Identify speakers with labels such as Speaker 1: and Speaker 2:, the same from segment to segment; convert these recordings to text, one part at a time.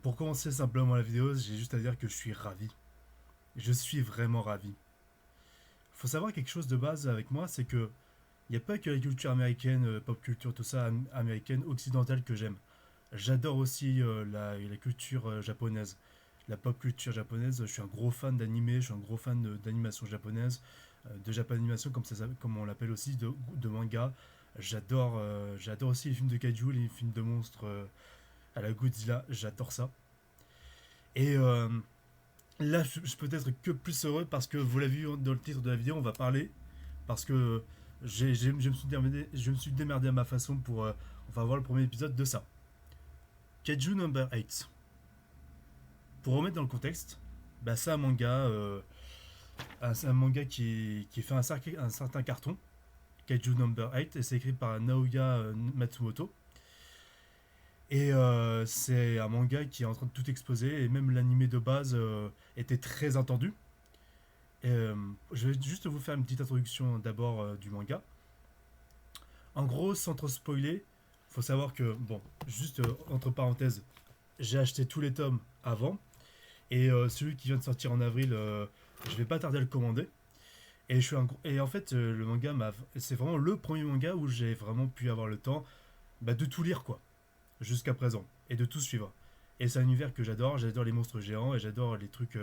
Speaker 1: Pour commencer simplement la vidéo, j'ai juste à dire que je suis ravi. Je suis vraiment ravi. Faut savoir quelque chose de base avec moi, c'est que il n'y a pas que la culture américaine, pop culture, tout ça, américaine, occidentale que j'aime. J'adore aussi la culture japonaise. La pop culture japonaise, je suis un gros fan d'anime, je suis un gros fan d'animation japonaise, de japanimation comme on l'appelle aussi, de manga. J'adore aussi les films de kaiju, les films de monstres à la Godzilla, j'adore ça. Et là, je peux être que plus heureux parce que vous l'avez vu dans le titre de la vidéo, on va parler. Parce que je me suis démerdé à ma façon pour. On va voir le premier épisode de ça. Kaiju Number 8. Pour remettre dans le contexte, bah, c'est un manga. C'est un manga qui fait un certain carton. Kaiju Number 8. Et c'est écrit par Naoya Matsumoto. Et c'est un manga qui est en train de tout exploser. Et même l'animé de base était très attendu. Je vais juste vous faire une petite introduction d'abord du manga. En gros, sans trop spoiler, faut savoir que, bon, juste entre parenthèses, j'ai acheté tous les tomes avant. Et celui qui vient de sortir en avril, je vais pas tarder à le commander. Et en fait, le manga, c'est vraiment le premier manga où j'ai vraiment pu avoir le temps de tout lire, quoi, jusqu'à présent. Et de tout suivre. Et c'est un univers que j'adore. J'adore les monstres géants et j'adore les trucs.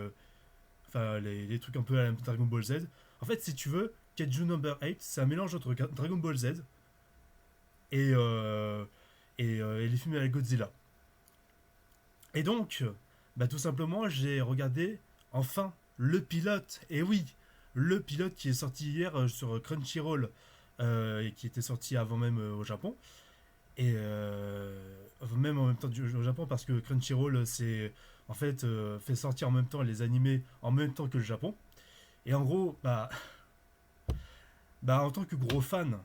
Speaker 1: Enfin, les trucs un peu à la Dragon Ball Z. En fait, si tu veux, Kaiju Number 8, c'est un mélange entre Dragon Ball Z et, euh, et les films à la Godzilla. Et donc, tout simplement, j'ai regardé enfin le pilote. Et oui, le pilote qui est sorti hier sur Crunchyroll et qui était sorti avant même au Japon. Et même en même temps au Japon parce que Crunchyroll c'est en fait fait sortir en même temps les animés en même temps que le Japon. Et en gros, en tant que gros fan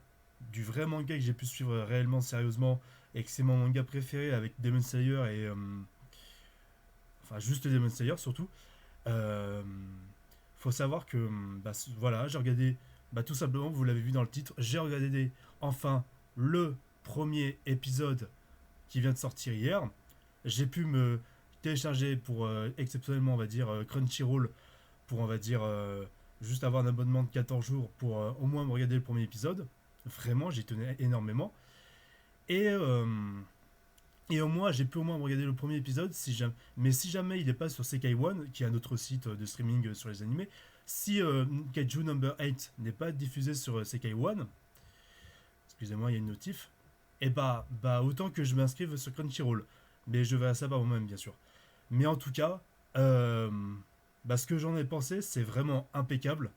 Speaker 1: du vrai manga que j'ai pu suivre réellement sérieusement et que c'est mon manga préféré avec Demon Slayer et enfin juste Demon Slayer surtout, euh, faut savoir que voilà, j'ai regardé tout simplement, vous l'avez vu dans le titre, j'ai regardé enfin le premier épisode qui vient de sortir hier. J'ai pu me télécharger pour exceptionnellement, on va dire, Crunchyroll pour, on va dire, juste avoir un abonnement de 14 jours pour au moins me regarder le premier épisode. Vraiment, j'y tenais énormément. Et, euh, et au moins, j'ai pu au moins me regarder le premier épisode. Mais si jamais il n'est pas sur Sekai One, qui est un autre site de streaming sur les animés, si Kaiju Number 8 n'est pas diffusé sur Sekai One, excusez-moi, il y a une notif, et autant que je m'inscrive sur Crunchyroll. Mais je vais savoir moi-même, bien sûr. Mais en tout cas, euh, ce que j'en ai pensé, c'est vraiment impeccable.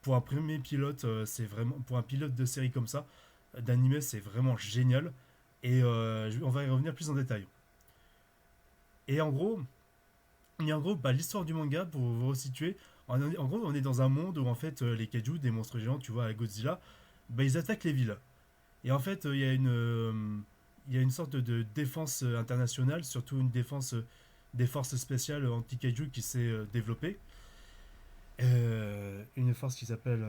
Speaker 1: Pour un premier pilote, c'est vraiment. Pour un pilote de série comme ça, d'animé, c'est vraiment génial. Et on va y revenir plus en détail. Et en gros, l'histoire du manga, pour vous resituer, en gros, on est dans un monde où en fait les kaiju, des monstres géants, tu vois, à Godzilla, ils attaquent les villes. Et en fait, il y a une sorte de défense internationale, surtout une défense des forces spéciales anti-kaiju qui s'est développée. Une force qui s'appelle.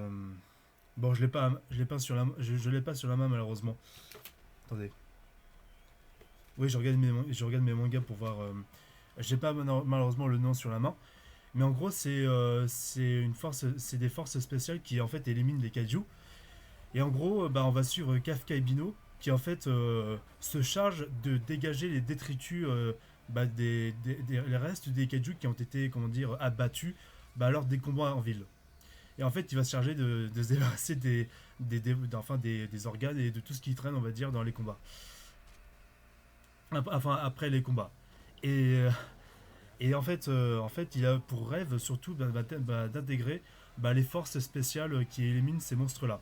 Speaker 1: Bon, je l'ai pas sur je l'ai pas sur la main malheureusement. Attendez. Oui, je regarde mes mangas pour voir. J'ai pas malheureusement le nom sur la main. Mais en gros, c'est une force, c'est des forces spéciales qui en fait éliminent les kaiju. Et en gros, on va suivre Kafka et Bino qui en fait se charge de dégager les détritus, les restes des kaiju qui ont été, comment dire, abattus lors des combats en ville. Et en fait, il va se charger de se débarrasser des organes et de tout ce qui traîne, on va dire, dans les combats. Enfin, après les combats. Et, euh, et en fait, il a pour rêve surtout d'intégrer les forces spéciales qui éliminent ces monstres-là.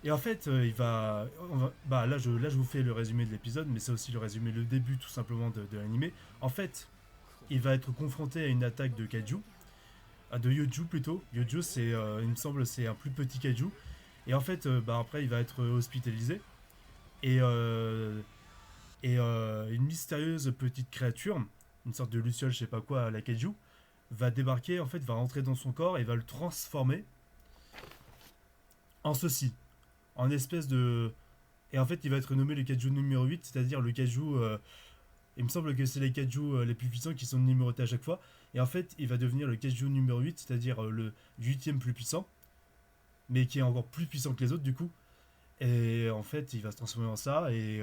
Speaker 1: Et en fait, là, je vous fais le résumé de l'épisode, mais c'est aussi le résumé, le début tout simplement de l'animé. En fait, il va être confronté à une attaque de kaiju, de Yoju plutôt. Yoju, il me semble, c'est un plus petit kaiju. Et en fait, après, il va être hospitalisé. Et, une mystérieuse petite créature, une sorte de luciole, je sais pas quoi, à la kaiju, va débarquer, en fait, va rentrer dans son corps et va le transformer en ceci, en espèce de. Et en fait, il va être nommé le kaiju numéro 8, c'est-à-dire le kaiju. Il me semble que c'est les kaiju les plus puissants qui sont numérotés à chaque fois. Et en fait, il va devenir le kaiju numéro 8, c'est-à-dire le huitième plus puissant, mais qui est encore plus puissant que les autres du coup. Et en fait, il va se transformer en ça, et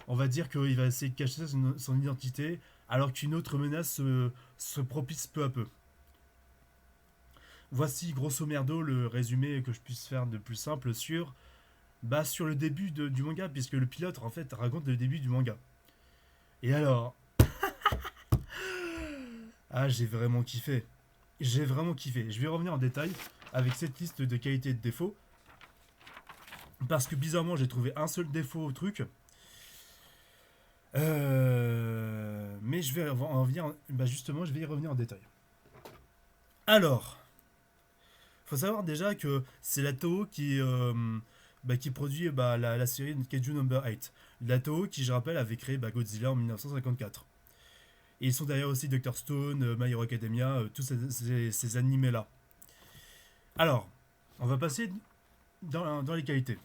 Speaker 1: on va dire qu'il va essayer de cacher son identité, alors qu'une autre menace se propice peu à peu. Voici grosso merdo le résumé que je puisse faire de plus simple sur le début du manga, puisque le pilote en fait raconte le début du manga. Et alors, ah j'ai vraiment kiffé. J'ai vraiment kiffé. Je vais revenir en détail avec cette liste de qualités et de défauts. Parce que bizarrement j'ai trouvé un seul défaut au truc. Mais je vais en venir. Justement, je vais y revenir en détail. Alors, faut savoir déjà que c'est la Toho qui produit la série Kaiju Number 8. La Toho qui, je rappelle, avait créé Godzilla en 1954. Et ils sont derrière aussi Dr. Stone, My Hero Academia, tous ces animés-là. Alors, on va passer dans les qualités.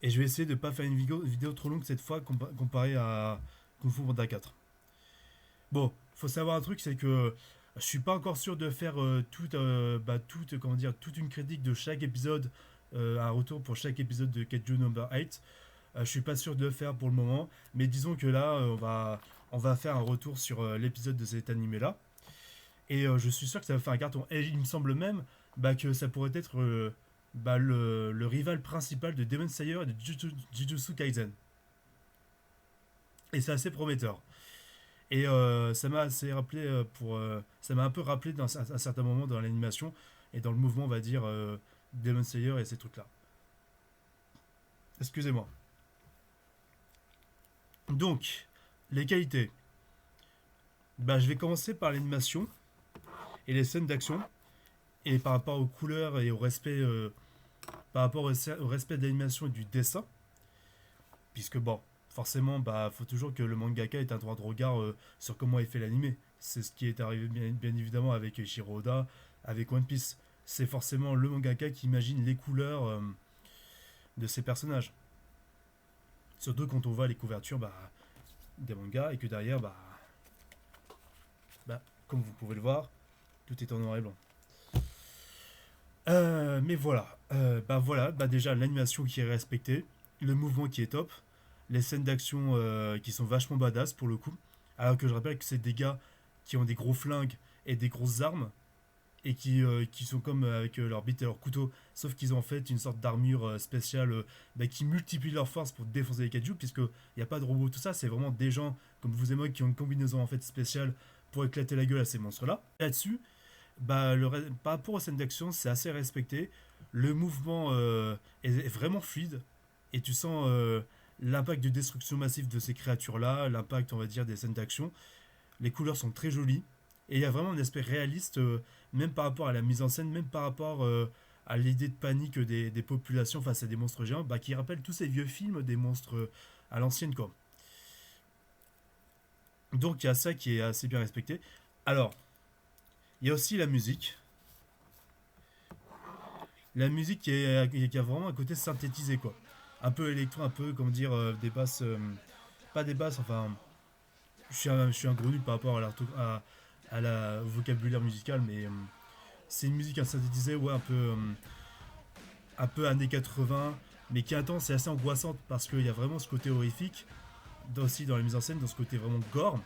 Speaker 1: Et je vais essayer de ne pas faire une vidéo trop longue cette fois comparée à Kung Fu Panda 4. Bon, faut savoir un truc, c'est que je suis pas encore sûr de faire toute une critique de chaque épisode, un retour pour chaque épisode de Kaiju Number 8. Je suis pas sûr de le faire pour le moment, mais disons que là, on va faire un retour sur l'épisode de cet animé-là. Et je suis sûr que ça va faire un carton. Et il me semble même que ça pourrait être le rival principal de Demon Slayer et de Jujutsu Kaisen. Et c'est assez prometteur. Et ça m'a assez rappelé ça m'a un peu rappelé dans un certain moment dans l'animation et dans le mouvement, on va dire, Demon Slayer et ces trucs-là. Excusez-moi. Donc, les qualités. Je vais commencer par l'animation et les scènes d'action. Et par rapport aux couleurs et au respect, par rapport au respect de l'animation et du dessin. Puisque bon, forcément, faut toujours que le mangaka ait un droit de regard sur comment il fait l'animé. C'est ce qui est arrivé bien évidemment avec Eiichiro Oda, avec One Piece. C'est forcément le mangaka qui imagine les couleurs de ses personnages. Surtout quand on voit les couvertures des mangas et que derrière, comme vous pouvez le voir, tout est en noir et blanc. Mais voilà, déjà l'animation qui est respectée, le mouvement qui est top, les scènes d'action qui sont vachement badass pour le coup. Alors que je rappelle que c'est des gars qui ont des gros flingues et des grosses armes et qui sont comme avec leur bite et leur couteau, sauf qu'ils ont en fait une sorte d'armure spéciale qui multiplie leur force pour défoncer les kaiju, puisque il n'y a pas de robots, tout ça, c'est vraiment des gens comme vous et moi qui ont une combinaison en fait spéciale pour éclater la gueule à ces monstres-là. Là-dessus, par rapport aux scènes d'action, c'est assez respecté. Le mouvement est vraiment fluide et tu sens l'impact de destruction massive de ces créatures-là, l'impact, on va dire, des scènes d'action. Les couleurs sont très jolies et il y a vraiment un aspect réaliste, même par rapport à la mise en scène, même par rapport à l'idée de panique des populations face à des monstres géants, qui rappellent tous ces vieux films des monstres à l'ancienne, quoi. Donc il y a ça qui est assez bien respecté. Alors, il y a aussi la musique. La musique qui a vraiment un côté synthétisé, quoi. Un peu électro, un peu, comment dire, des basses. Pas des basses, enfin. Je suis un gros nul par rapport à la vocabulaire musical, mais c'est une musique synthétisée, ouais, un peu années 80, mais qui est intense et assez angoissante parce qu'il y a vraiment ce côté horrifique, aussi dans la mise en scène, dans ce côté vraiment gore,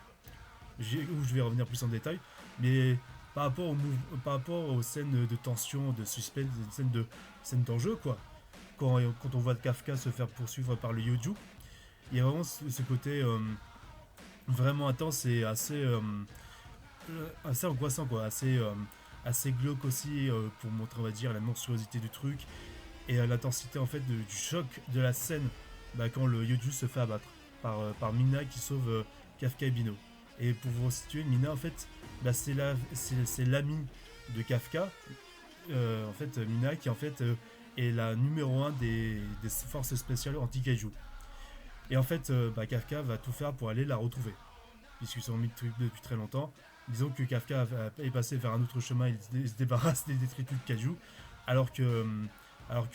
Speaker 1: où je vais revenir plus en détail, mais par rapport aux scènes de tension, de suspense, des scènes d'enjeu, quoi. Quand on voit Kafka se faire poursuivre par le Yoju, il y a vraiment ce côté vraiment intense et assez angoissant, quoi, assez glauque aussi pour montrer, on va dire, la monstruosité du truc et l'intensité en fait du choc de la scène quand le Yoju se fait abattre par Mina qui sauve Kafka et Bino. Et pour vous situer, Mina en fait, c'est l'amie de Kafka. En fait, Mina qui en fait est la numéro 1 des forces spéciales anti-kaiju. Et en fait, Kafka va tout faire pour aller la retrouver, puisqu'ils sont mis depuis très longtemps. Disons que Kafka est passé vers un autre chemin, il se débarrasse des détritus de kaiju, alors que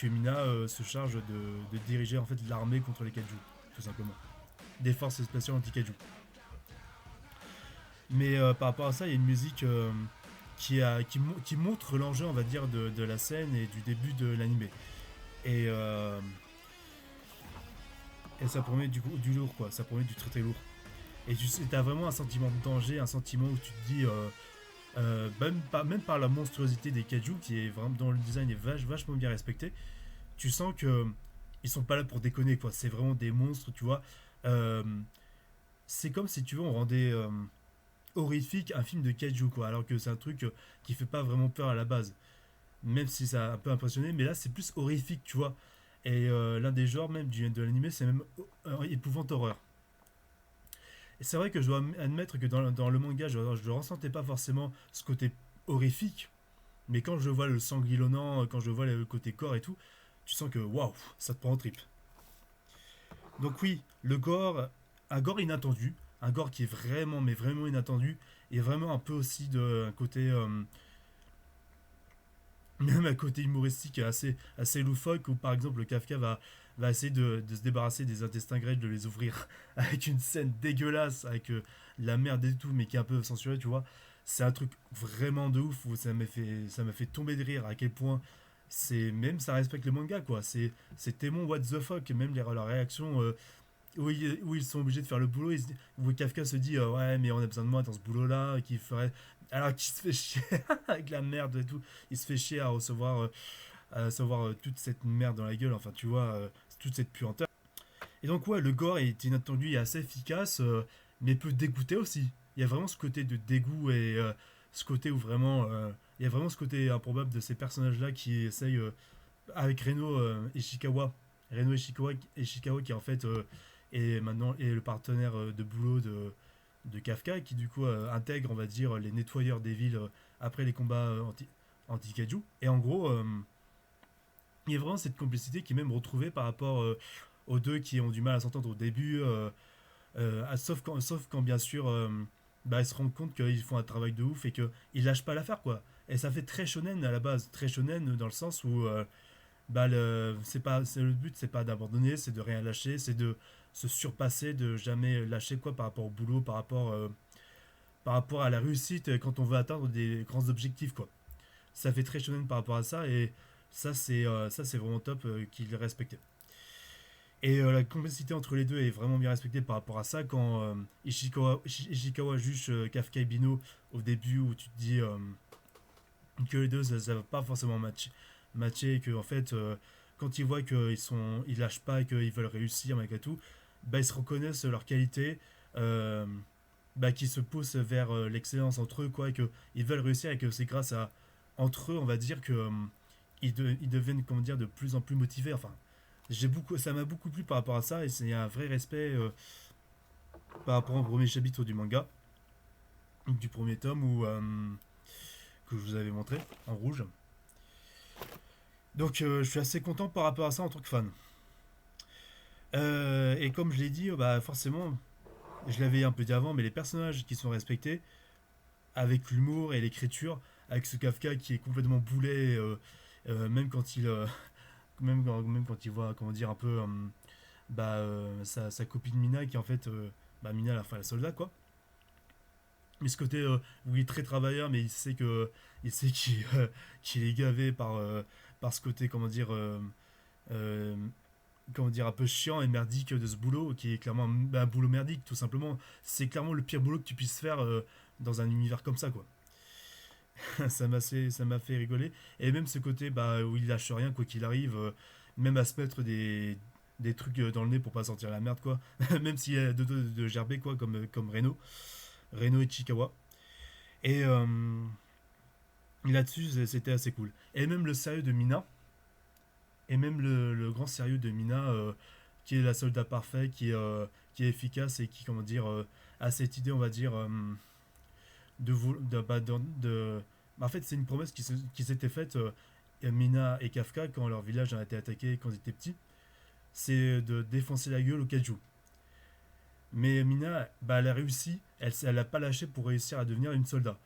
Speaker 1: Mina se charge de diriger en fait l'armée contre les kaiju, tout simplement. des forces spéciales anti-kaiju. Mais par rapport à ça, il y a une musique qui montre l'enjeu, on va dire, de la scène et du début de l'animé. Et, euh, et ça promet du lourd, quoi. Ça promet du très très lourd. Et tu as vraiment un sentiment de danger, un sentiment où tu te dis, même par la monstruosité des kaiju, qui est vraiment dans le design est vachement bien respecté, tu sens que ils sont pas là pour déconner, quoi. C'est vraiment des monstres, tu vois. Euh, c'est comme si tu veux, on rendait horrifique un film de kaiju, quoi. Alors que c'est un truc qui fait pas vraiment peur à la base. Même si ça a un peu impressionné, mais là c'est plus horrifique, tu vois. Et l'un des genres même de l'animé, c'est même épouvante horreur. Et c'est vrai que je dois admettre que dans le manga, je ne ressentais pas forcément ce côté horrifique, mais quand je vois le sang glissonnant, quand je vois le côté corps et tout, tu sens que waouh, ça te prend en trip. Donc oui, le gore, un gore inattendu, un gore qui est vraiment, mais vraiment inattendu, et vraiment un peu aussi de un côté, même un côté humoristique assez loufoque, où par exemple le Kafka va essayer de se débarrasser des intestins grecs, de les ouvrir, avec une scène dégueulasse, avec la merde et tout, mais qui est un peu censurée, tu vois. C'est un truc vraiment de ouf, où ça m'a fait tomber de rire, à quel point même ça respecte le manga, quoi. C'est tellement what the fuck, même leurs réactions, où ils sont obligés de faire le boulot, où Kafka se dit ouais, mais on a besoin de moi dans ce boulot là, qui ferait, alors qu'il se fait chier avec la merde et tout, il se fait chier à recevoir toute cette merde dans la gueule, enfin tu vois, toute cette puanteur. Et donc ouais, le gore est inattendu et assez efficace, mais peut dégoûter aussi. Il y a vraiment ce côté de dégoût et ce côté où vraiment il y a vraiment ce côté improbable de ces personnages là qui essayent avec Reno Ishikawa qui en fait est le partenaire de boulot de Kafka, qui du coup intègre, on va dire, les nettoyeurs des villes après les combats anti-kaiju. Et en gros, il y a vraiment cette complicité qui est même retrouvée par rapport aux deux qui ont du mal à s'entendre au début, sauf quand bien sûr ils se rendent compte qu'ils font un travail de ouf et qu'ils lâchent pas l'affaire, quoi. Et ça fait très shonen à la base, très shonen dans le sens où le but, c'est pas d'abandonner, c'est de rien lâcher, c'est de se surpasser, de jamais lâcher, quoi, par rapport au boulot, par rapport à la réussite quand on veut atteindre des grands objectifs, quoi. Ça fait très shonen par rapport à ça, et ça c'est vraiment top qu'il l'ait respecté. Et la complicité entre les deux est vraiment bien respectée par rapport à ça quand Ishikawa juge Kafka et Bino au début, où tu te dis que les deux ça va pas forcément matcher, et que en fait quand ils voient ils lâchent pas et qu'ils veulent réussir malgré tout, ils se reconnaissent leurs qualités, euh, qui se poussent vers l'excellence entre eux, quoi, et que ils veulent réussir, et que c'est grâce à entre eux, on va dire, que ils deviennent, comment dire, de plus en plus motivés. Enfin, ça m'a beaucoup plu par rapport à ça, et c'est un vrai respect par rapport au premier chapitre du manga, du premier tome, que je vous avais montré en rouge. Donc je suis assez content par rapport à ça en tant que fan. Et comme je l'ai dit, forcément, je l'avais un peu dit avant, mais les personnages qui sont respectés, avec l'humour et l'écriture, avec ce Kafka qui est complètement boulet, même même quand il voit, comment dire, un peu sa copine Mina, qui en fait, Mina, la soldat, quoi. Mais ce côté où il est très travailleur, mais il sait qu'il est gavé par ce côté, euh, comment dire, un peu chiant et merdique de ce boulot, qui est clairement un boulot merdique, tout simplement. C'est clairement le pire boulot que tu puisses faire dans un univers comme ça, quoi. Ça m'a fait rigoler. Et même ce côté où il lâche rien, quoi qu'il arrive, même à se mettre des trucs dans le nez pour pas sentir la merde, quoi. Même s'il y a de gerber, quoi, comme Reno et Chikawa. Et là-dessus, c'était assez cool. Et même le sérieux de Mina, et même le grand sérieux de Mina, qui est la soldat parfait, qui est efficace et qui, comment dire, a cette idée, on va dire, de, vou- de- en fait, c'est une promesse qui s'était faite, Mina et Kafka, quand leur village a été attaqué quand ils étaient petits, c'est de défoncer la gueule au kaiju. Mais Mina, elle a réussi, elle a pas lâché pour réussir à devenir une soldat.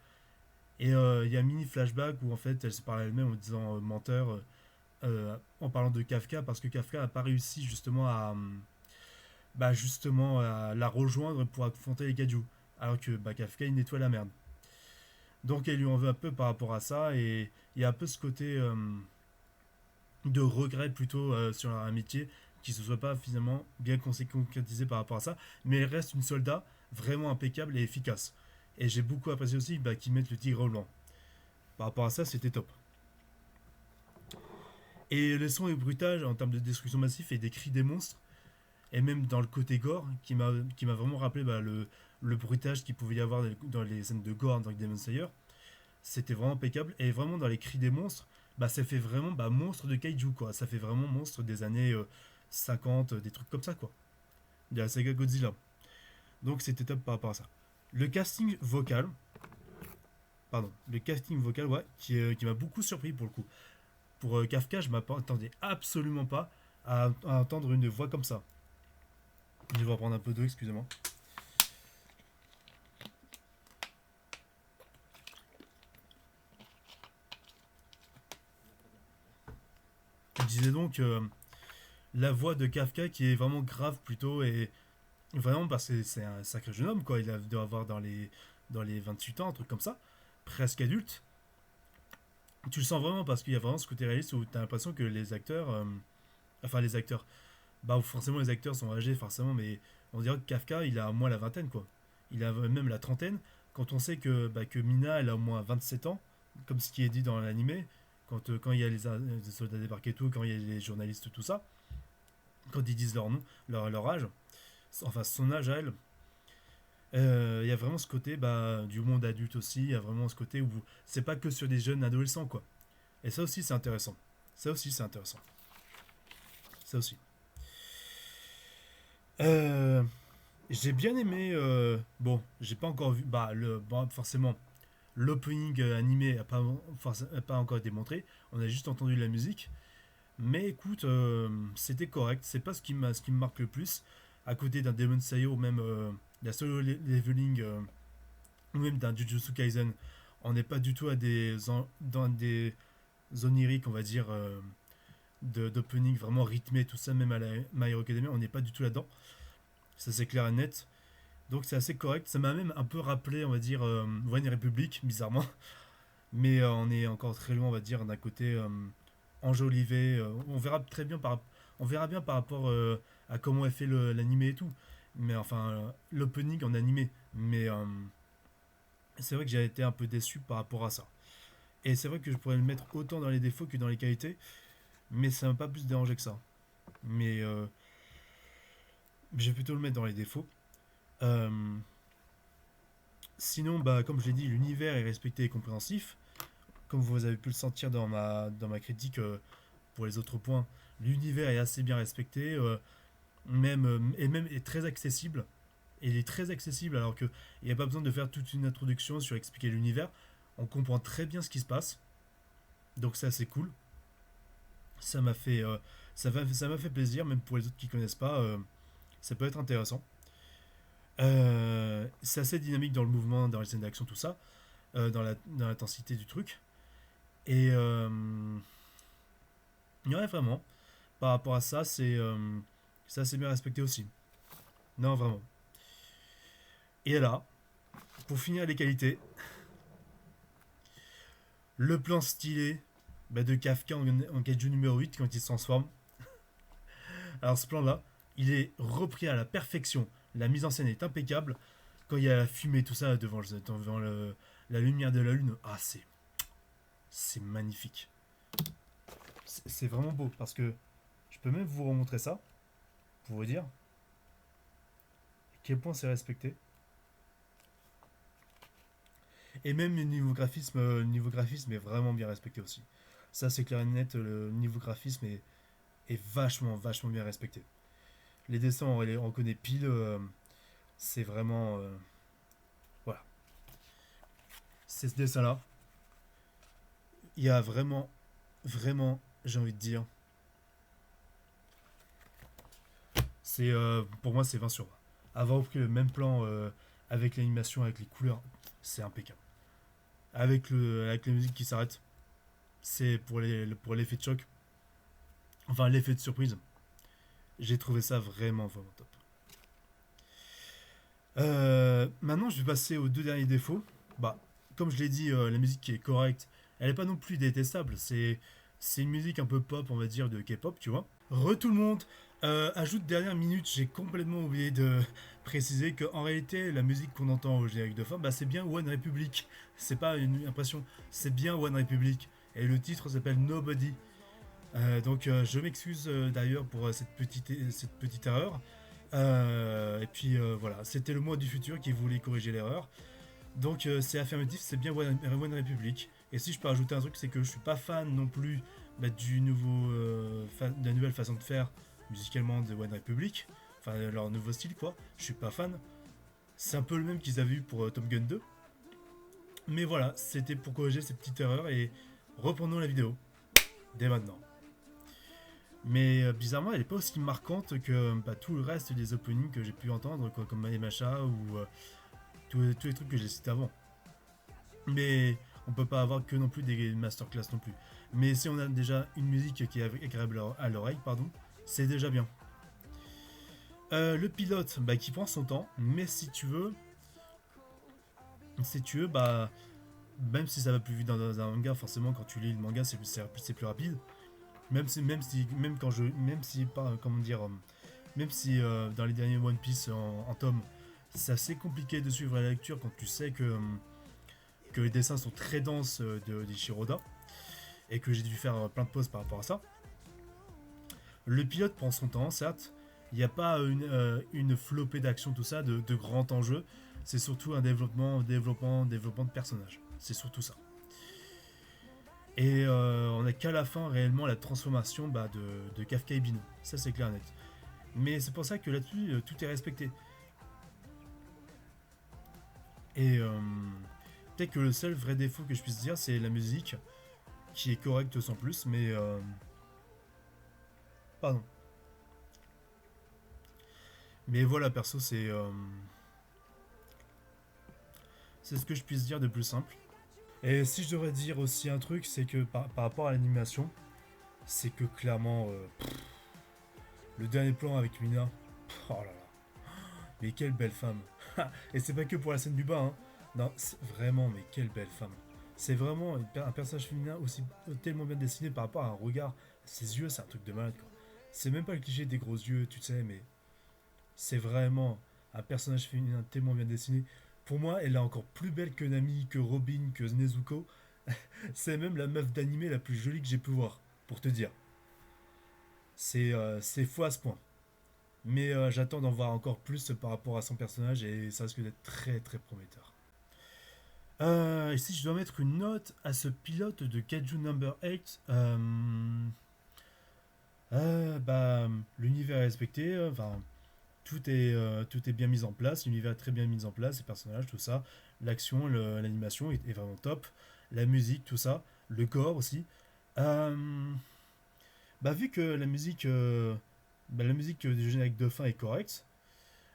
Speaker 1: Et il y a un mini flashback où en fait elle se parle à elle-même en disant menteur, en parlant de Kafka, parce que Kafka n'a pas réussi justement bah justement à la rejoindre pour affronter les kaiju. Alors que bah, Kafka il nettoie la merde. Donc elle lui en veut un peu par rapport à ça et il y a un peu ce côté de regret plutôt sur leur amitié qui se soit pas finalement bien concrétisé par rapport à ça, mais elle reste une soldat vraiment impeccable et efficace. Et j'ai beaucoup apprécié aussi bah, qu'ils mettent le tigre blanc. Par rapport à ça, c'était top. Et le son est brutal en termes de destruction massive et des cris des monstres, et même dans le côté gore, qui m'a vraiment rappelé bah, le bruitage qu'il pouvait y avoir dans les scènes de gore dans Demon Slayer. C'était vraiment impeccable. Et vraiment, dans les cris des monstres, bah, ça fait vraiment bah, monstre de kaiju, quoi. Ça fait vraiment monstre des années 50, des trucs comme ça, quoi. De la saga Godzilla. Donc, c'était top par rapport à ça. Le casting vocal, le casting vocal, ouais, qui m'a beaucoup surpris pour le coup. Pour Kafka, je m'attendais absolument pas à entendre une voix comme ça. Je vais reprendre un peu d'eau, excusez-moi. Je disais donc la voix de Kafka qui est vraiment grave plutôt et vraiment parce que c'est un sacré jeune homme quoi, doit avoir dans les 28 ans, un truc comme ça, presque adulte. Tu le sens vraiment parce qu'il y a vraiment ce côté réaliste où tu as l'impression que les acteurs enfin les acteurs bah forcément les acteurs sont âgés forcément mais on dirait que Kafka il a au moins la vingtaine quoi. Il a même la trentaine quand on sait que Mina elle a au moins 27 ans comme ce qui est dit dans l'animé quand il y a les soldats débarqués et tout, quand il y a les journalistes tout ça, quand ils disent leur nom, leur âge, enfin son âge à elle, il y a vraiment ce côté bah, du monde adulte aussi, il y a vraiment ce côté où c'est pas que sur des jeunes adolescents quoi. Et ça aussi c'est intéressant. Ça aussi c'est intéressant. Ça aussi. Euh, j'ai bien aimé. Bon, j'ai pas encore vu. Bah, bon, forcément, l'opening animé a pas encore été montré. On a juste entendu la musique. Mais écoute, c'était correct. C'est pas ce qui me marque le plus. À côté d'un Demon Slayer ou même d'un solo leveling ou même d'un Jujutsu Kaisen, on n'est pas du tout dans des oniriques, on va dire, d'opening vraiment rythmé, tout ça, même à la My Hero Academia, on n'est pas du tout là-dedans. Ça c'est clair et net. Donc c'est assez correct. Ça m'a même un peu rappelé, on va dire, One Republic, bizarrement. Mais on est encore très loin, on va dire, d'un côté enjolivé. On verra bien par rapport à comment est fait l'animé et tout. Mais enfin, l'opening en animé. Mais c'est vrai que j'ai été un peu déçu par rapport à ça. Et c'est vrai que je pourrais le mettre autant dans les défauts que dans les qualités. Mais ça m'a pas plus dérangé que ça. Mais je vais plutôt le mettre dans les défauts. Euh, Sinon, bah, comme je l'ai dit, l'univers est respecté et compréhensif. Comme vous avez pu le sentir dans ma critique pour les autres points, l'univers est assez bien respecté, même est très accessible. Et il est très accessible alors qu'il n'y a pas besoin de faire toute une introduction sur expliquer l'univers. On comprend très bien ce qui se passe. Donc c'est assez cool. Ça m'a fait, ça m'a fait plaisir, même pour les autres qui ne connaissent pas. Ça peut être intéressant. C'est assez dynamique dans le mouvement, dans les scènes d'action, tout ça, dans l'intensité du truc. Et ouais, vraiment, par rapport à ça, c'est assez bien respecté aussi. Non, vraiment. Et là, pour finir les qualités, le plan stylé bah, de Kafka en Kaiju numéro 8 quand il se transforme. Alors ce plan-là, il est repris à la perfection. La mise en scène est impeccable. Quand il y a la fumée, tout ça, la lumière de la lune, ah, c'est magnifique. C'est vraiment beau parce que je peux même vous remontrer ça pour vous dire à quel point c'est respecté. Et même le niveau graphisme est vraiment bien respecté aussi. Ça, c'est clair et net, le niveau graphisme est vachement, vachement bien respecté. Les dessins, on les reconnaît pile. C'est vraiment. Voilà. C'est ce dessin-là. Il y a vraiment, vraiment, j'ai envie de dire. Pour moi, c'est 20 sur 20. Avoir repris le même plan avec l'animation, avec les couleurs, c'est impeccable. Avec la musique qui s'arrête, c'est pour l'effet de choc. Enfin, l'effet de surprise. J'ai trouvé ça vraiment, vraiment top. Maintenant, je vais passer aux deux derniers défauts. Bah, comme je l'ai dit, la musique qui est correcte, elle est pas non plus détestable. C'est une musique un peu pop, on va dire, de K-pop, tu vois. Re tout le monde. Ajoute dernière minute, j'ai complètement oublié de préciser qu'en réalité, la musique qu'on entend au générique de fin, bah, c'est bien One Republic. C'est pas une impression, c'est bien One Republic. Et le titre s'appelle Nobody. Donc je m'excuse d'ailleurs pour cette petite erreur. Et puis voilà, c'était le moi du futur qui voulait corriger l'erreur. Donc c'est affirmatif, c'est bien One Republic. Et si je peux rajouter un truc, c'est que je suis pas fan non plus bah, de la nouvelle façon de faire musicalement de One Republic. Enfin, leur nouveau style quoi. Je suis pas fan. C'est un peu le même qu'ils avaient eu pour Top Gun 2. Mais voilà, c'était pour corriger ces petites erreurs et reprenons la vidéo dès maintenant. Mais bizarrement, elle est pas aussi marquante que bah, tout le reste des openings que j'ai pu entendre, quoi, comme Macha ou tous les trucs que j'ai cités avant. Mais on peut pas avoir que non plus des masterclass non plus. Mais si on a déjà une musique qui est agréable à l'oreille, pardon, c'est déjà bien. Le pilote, bah, qui prend son temps, mais si tu veux, bah, même si ça va plus vite dans un manga, forcément quand tu lis le manga, c'est plus rapide. Même si, comment dire, même si dans les derniers One Piece en tome, c'est assez compliqué de suivre la lecture quand tu sais que les dessins sont très denses d'Ishiroda et que j'ai dû faire plein de pauses par rapport à ça. Le pilote prend son temps, certes. Il n'y a pas une flopée d'action, tout ça, de grand enjeu. C'est surtout un développement de personnages. C'est surtout ça. Et on n'a qu'à la fin réellement la transformation bah, de Kafka et Bino. Ça c'est clair et net. Mais c'est pour ça que là-dessus tout est respecté. Et peut-être que le seul vrai défaut que je puisse dire c'est la musique qui est correcte sans plus, mais pardon. Mais voilà perso c'est ce que je puisse dire de plus simple. Et si je devrais dire aussi un truc, c'est que par rapport à l'animation, c'est que clairement le dernier plan avec Mina, oh là là, mais quelle belle femme. Et c'est pas que pour la scène du bas, hein. Non, vraiment, mais quelle belle femme. C'est vraiment un personnage féminin aussi tellement bien dessiné par rapport à un regard. Ses yeux, c'est un truc de malade, quoi. C'est même pas le cliché des gros yeux, tu sais, mais c'est vraiment un personnage féminin tellement bien dessiné. Pour moi, elle est encore plus belle que Nami, que Robin, que Nezuko. C'est même la meuf d'animé la plus jolie que j'ai pu voir, pour te dire. C'est fou à ce point. Mais j'attends d'en voir encore plus par rapport à son personnage et ça risque d'être très très prometteur. Et si je dois mettre une note à ce pilote de Kaiju Number 8, bah, l'univers est respecté, enfin, tout est bien mis en place, l'univers est très bien mis en place, les personnages, tout ça, l'action, l'animation est vraiment top, la musique, tout ça, le corps aussi. Euh, Bah, vu que la musique du générique de fin est correcte,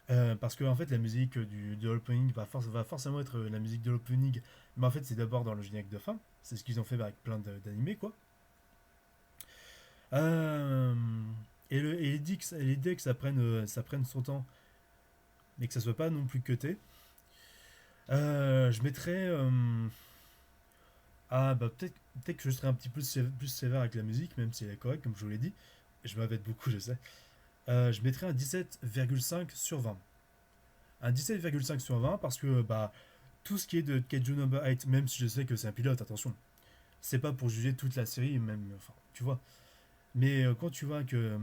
Speaker 1: parce que en fait la musique de l'opening va forcément être la musique de l'opening, mais en fait c'est d'abord dans le générique de fin, c'est ce qu'ils ont fait avec plein d'animés quoi. Euh, et l'idée que ça prenne son temps, mais que ça soit pas non plus cuté, je mettrais ah bah peut-être que je serais un petit peu plus sévère avec la musique, même si elle est correcte comme je vous l'ai dit. Je m'avais beaucoup, je sais. Je mettrais un 17,5 sur 20. Un 17,5 sur 20 parce que bah, tout ce qui est de Kaiju Number 8, même si je sais que c'est un pilote, attention, c'est pas pour juger toute la série, même, enfin, tu vois. Mais quand tu vois que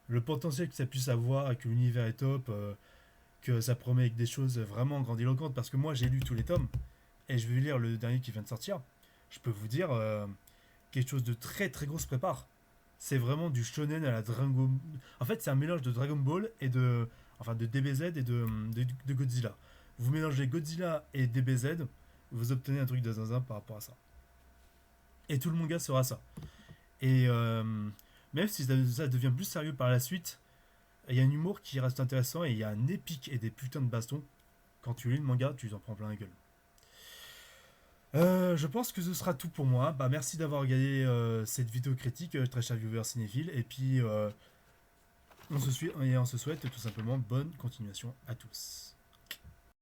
Speaker 1: le potentiel que ça puisse avoir, que l'univers est top, que ça promet avec des choses vraiment grandiloquentes, parce que moi j'ai lu tous les tomes, et je vais lire le dernier qui vient de sortir, je peux vous dire quelque chose de très très gros se prépare. C'est vraiment du shonen à la Dragon. En fait, c'est un mélange de Dragon Ball et enfin, de DBZ et de Godzilla. Vous mélangez Godzilla et DBZ, vous obtenez un truc de zinzin par rapport à ça. Et tout le manga sera ça. Et même si ça devient plus sérieux par la suite, il y a un humour qui reste intéressant et il y a un épique et des putains de bastons. Quand tu lis le manga, tu t'en prends plein la gueule. Je pense que ce sera tout pour moi. Bah, merci d'avoir regardé cette vidéo critique, très cher viewer cinéphile. Et puis, on se souhaite tout simplement bonne continuation à tous.